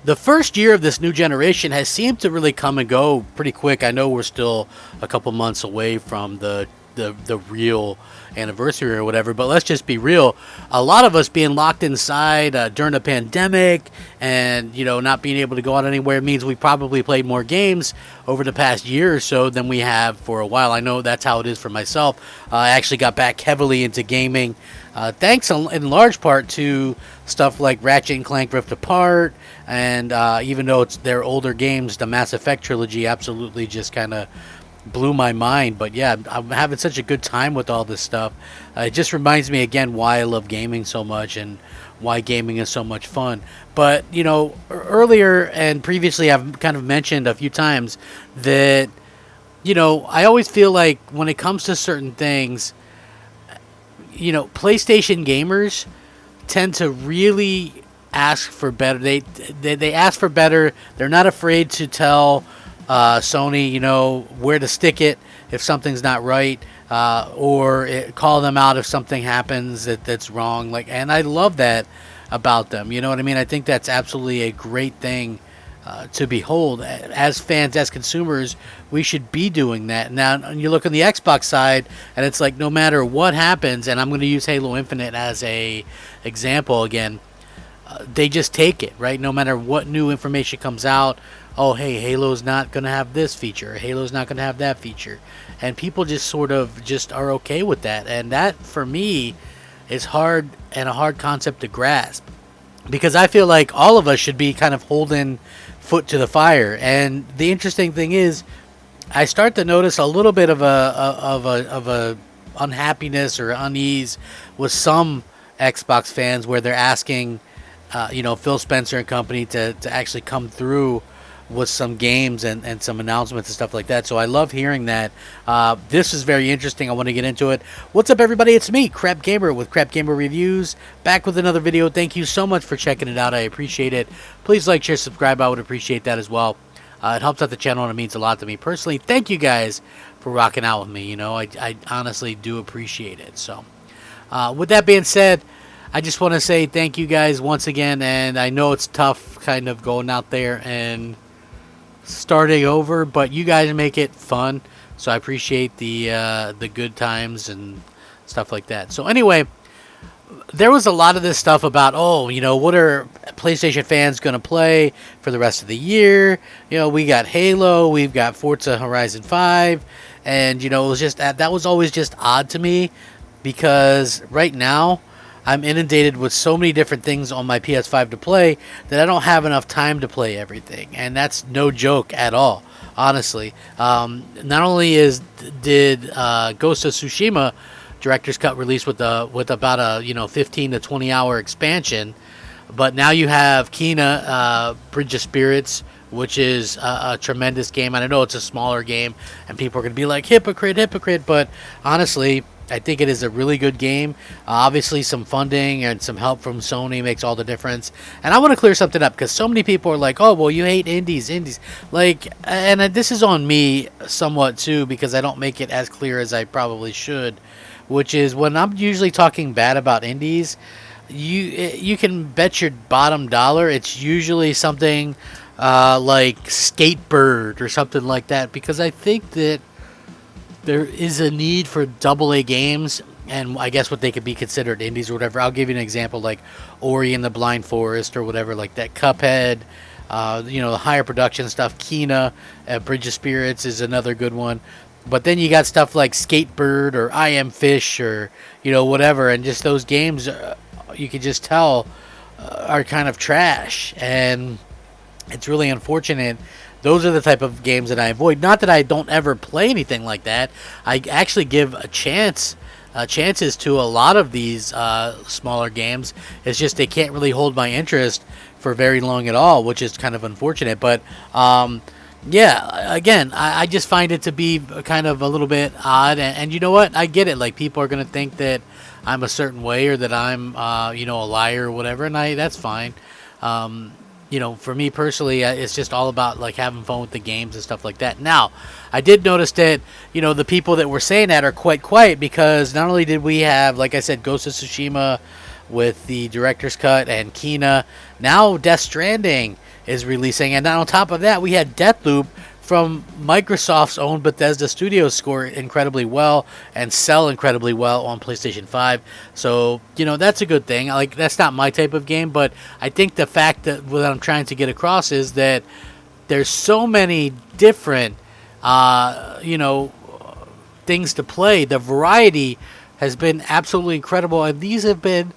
the first year of this new generation has seemed to really come and go pretty quick. I know we're still a couple months away from the real anniversary or whatever, but let's just be real. A lot of us being locked inside during a pandemic and, you know, not being able to go out anywhere means we probably played more games over the past year or so than we have for a while. I know that's how it is for myself. I actually got back heavily into gaming, thanks in large part to stuff like Ratchet and Clank Rift Apart, and even though it's their older games, the Mass Effect trilogy absolutely just kind of blew my mind. But yeah, I'm having such a good time with all this stuff. It just reminds me again why I love gaming so much and why gaming is so much fun. But you know, earlier and previously I've kind of mentioned a few times that, you know, I always feel like when it comes to certain things, you know, PlayStation gamers tend to really ask for better. They ask for better. They're not afraid to tell Sony, you know, where to stick it if something's not right, or call them out if something happens that's wrong. Like, and I love that about them. You know what I mean? I think that's absolutely a great thing to behold. As fans, as consumers, we should be doing that. Now, you look on the Xbox side, and it's like no matter what happens, and I'm going to use Halo Infinite as a example again. They just take it, right? No matter what new information comes out, oh, hey, Halo's not going to have this feature, Halo's not going to have that feature. And people just sort of just are okay with that. And that, for me, is hard and a hard concept to grasp. Because I feel like all of us should be kind of holding foot to the fire. And the interesting thing is, I start to notice a little bit of a unhappiness or unease with some Xbox fans where they're asking, you know, Phil Spencer and company to actually come through with some games and some announcements and stuff like that. So I love hearing that. This is very interesting. I want to get into it. What's up, everybody? It's me, Crapgamer, with Crapgamer Reviews, back with another video. Thank you so much for checking it out. I appreciate it. Please like, share, subscribe. I would appreciate that as well. It helps out the channel and it means a lot to me personally. Thank you guys for rocking out with me. You know, I honestly do appreciate it. So with that being said, I just want to say thank you guys once again. And I know it's tough kind of going out there and starting over, but you guys make it fun, so I appreciate the good times and stuff like that. So anyway, there was a lot of this stuff about, oh, you know, what are PlayStation fans going to play for the rest of the year? You know, we got Halo, we've got Forza Horizon 5, and you know, it was just that was always just odd to me, because right now I'm inundated with so many different things on my PS5 to play that I don't have enough time to play everything. And that's no joke at all, honestly. Not only did Ghost of Tsushima Director's Cut release with about a 15 to 20 hour expansion, but now you have Kena Bridge of Spirits, which is a tremendous game. And I know it's a smaller game and people are going to be like, hypocrite, but honestly, I think it is a really good game. Obviously, some funding and some help from Sony makes all the difference. And I want to clear something up, because so many people are like, oh, well, you hate indies. Like, and this is on me somewhat too, because I don't make it as clear as I probably should, which is when I'm usually talking bad about indies, you can bet your bottom dollar it's usually something like Skatebird or something like that, because I think that there is a need for AA games, and I guess what they could be considered indies or whatever. I'll give you an example, like Ori and the Blind Forest or whatever, like that. Cuphead, you know, the higher production stuff. Kena, Bridge of Spirits is another good one. But then you got stuff like Skatebird or I Am Fish or, you know, whatever, and just those games, you can just tell, are kind of trash, and it's really unfortunate. Those are the type of games that I avoid. Not that I don't ever play anything like that. I actually give chances to a lot of these smaller games. It's just they can't really hold my interest for very long at all, which is kind of unfortunate. But yeah, again, I just find it to be kind of a little bit odd. And you know what? I get it. Like, people are going to think that I'm a certain way, or that I'm you know, a liar or whatever, and that's fine. You know, for me personally, it's just all about like having fun with the games and stuff like that. Now, I did notice that, you know, the people that were saying that are quite quiet, because not only did we have, like I said, Ghost of Tsushima with the Director's Cut and Kena, now Death Stranding is releasing. And then on top of that, we had Deathloop from Microsoft's own Bethesda Studios score incredibly well and sell incredibly well on PlayStation 5. So, that's a good thing. Like, that's not my type of game, but I think the fact that what I'm trying to get across is that there's so many different, things to play. The variety has been absolutely incredible, and these have been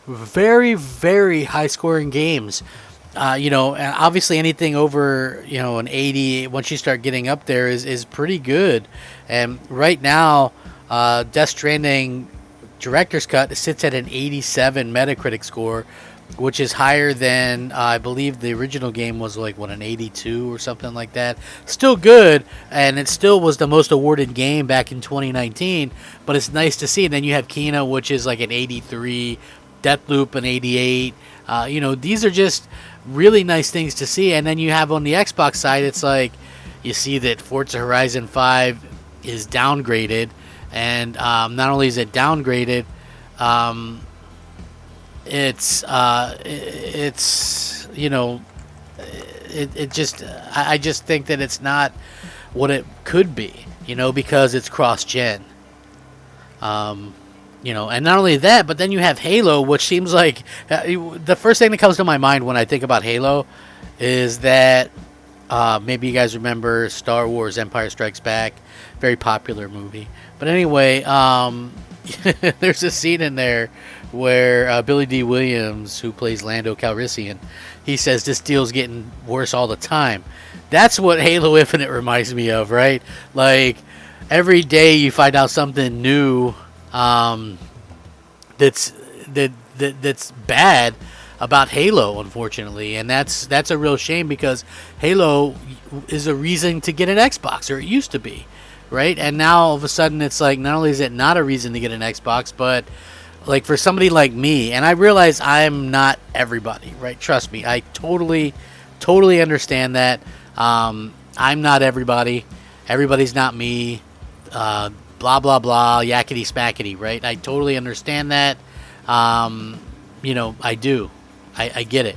very, very high-scoring games. And obviously anything over, an 80, once you start getting up there, is pretty good. And right now, Death Stranding Director's Cut sits at an 87 Metacritic score, which is higher than, I believe the original game was an 82 or something like that. Still good, and it still was the most awarded game back in 2019, but it's nice to see. And then you have Kena, which is like an 83, Deathloop an 88. These are just really nice things to see. And then you have on the Xbox side, it's like you see that Forza Horizon 5 is downgraded, and not only is it downgraded, I just think that it's not what it could be, because it's cross-gen. And not only that, but then you have Halo, which seems like the first thing that comes to my mind when I think about Halo is that maybe you guys remember Star Wars Empire Strikes Back, very popular movie. But anyway, there's a scene in there where Billy D. Williams, who plays Lando Calrissian, he says this deal's getting worse all the time. That's what Halo Infinite reminds me of, right? Like, every day you find out something new that's bad about Halo, unfortunately, and that's a real shame, because Halo is a reason to get an Xbox, or it used to be, right? And now all of a sudden it's like, not only is it not a reason to get an Xbox, but like for somebody like me, and I realize I'm not everybody, right? Trust me, I totally understand that. I'm not everybody. Everybody's not me. Blah, blah, blah, yakety smackety, right? I totally understand that. I do. I get it.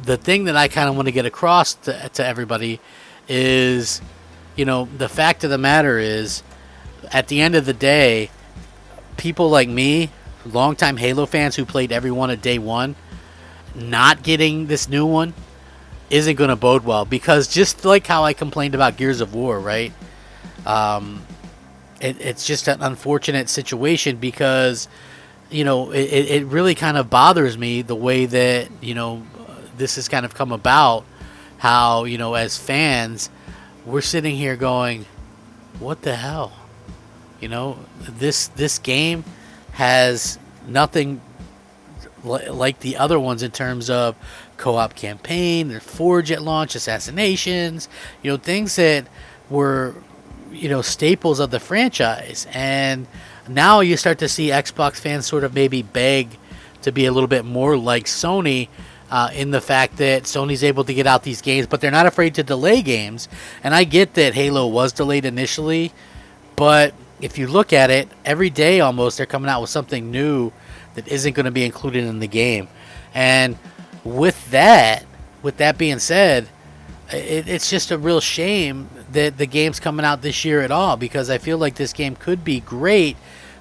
The thing that I kind of want to get across to everybody is, the fact of the matter is, at the end of the day, people like me, longtime Halo fans who played every one at day one, not getting this new one isn't going to bode well, because just like how I complained about Gears of War, right? It's just an unfortunate situation, because it really kind of bothers me the way that this has kind of come about, how as fans we're sitting here going, what the hell, this game has nothing like the other ones in terms of co-op campaign, there's Forge at launch, assassinations, things that were staples of the franchise. And now you start to see Xbox fans sort of maybe beg to be a little bit more like Sony, in the fact that Sony's able to get out these games, but they're not afraid to delay games. And I get that Halo was delayed initially, but if you look at it, every day almost they're coming out with something new that isn't going to be included in the game. And with that being said, it's just a real shame that the game's coming out this year at all, because I feel like this game could be great,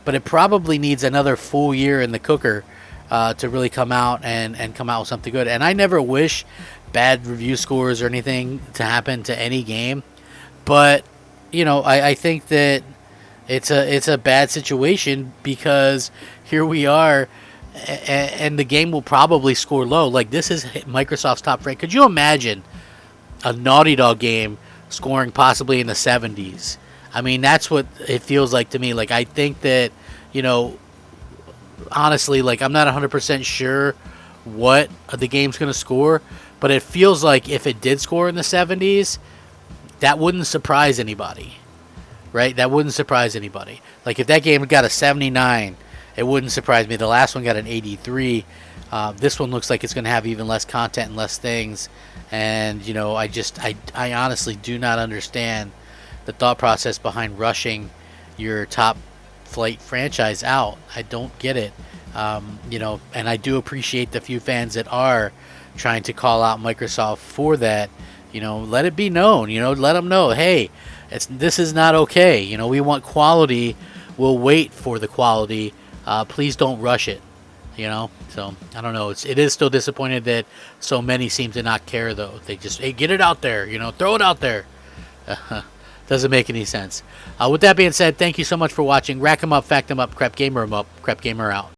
but it probably needs another full year in the cooker to really come out and come out with something good. And I never wish bad review scores or anything to happen to any game, but I think that it's a bad situation, because here we are, and the game will probably score low. Like, this is Microsoft's top rank. Could you imagine a Naughty Dog game scoring possibly in the 70s? I mean, that's what it feels like to me. Like, I think that, honestly, like, I'm not 100% sure what the game's going to score, but it feels like if it did score in the 70s, that wouldn't surprise anybody, right? That wouldn't surprise anybody. Like, if that game got a 79, it wouldn't surprise me. The last one got an 83. This one looks like it's going to have even less content and less things. And, I honestly do not understand the thought process behind rushing your top Flight franchise out. I don't get it. You know, and I do appreciate the few fans that are trying to call out Microsoft for that. You know, let it be known. You know, let them know, hey, this is not okay. You know, we want quality. We'll wait for the quality. Please don't rush it. You know, so I don't know. It is still disappointed that so many seem to not care, though. They just, hey, get it out there. You know, throw it out there. Doesn't make any sense. With that being said, thank you so much for watching. Rack 'em up, fact 'em up, crap gamer 'em up, crap gamer out.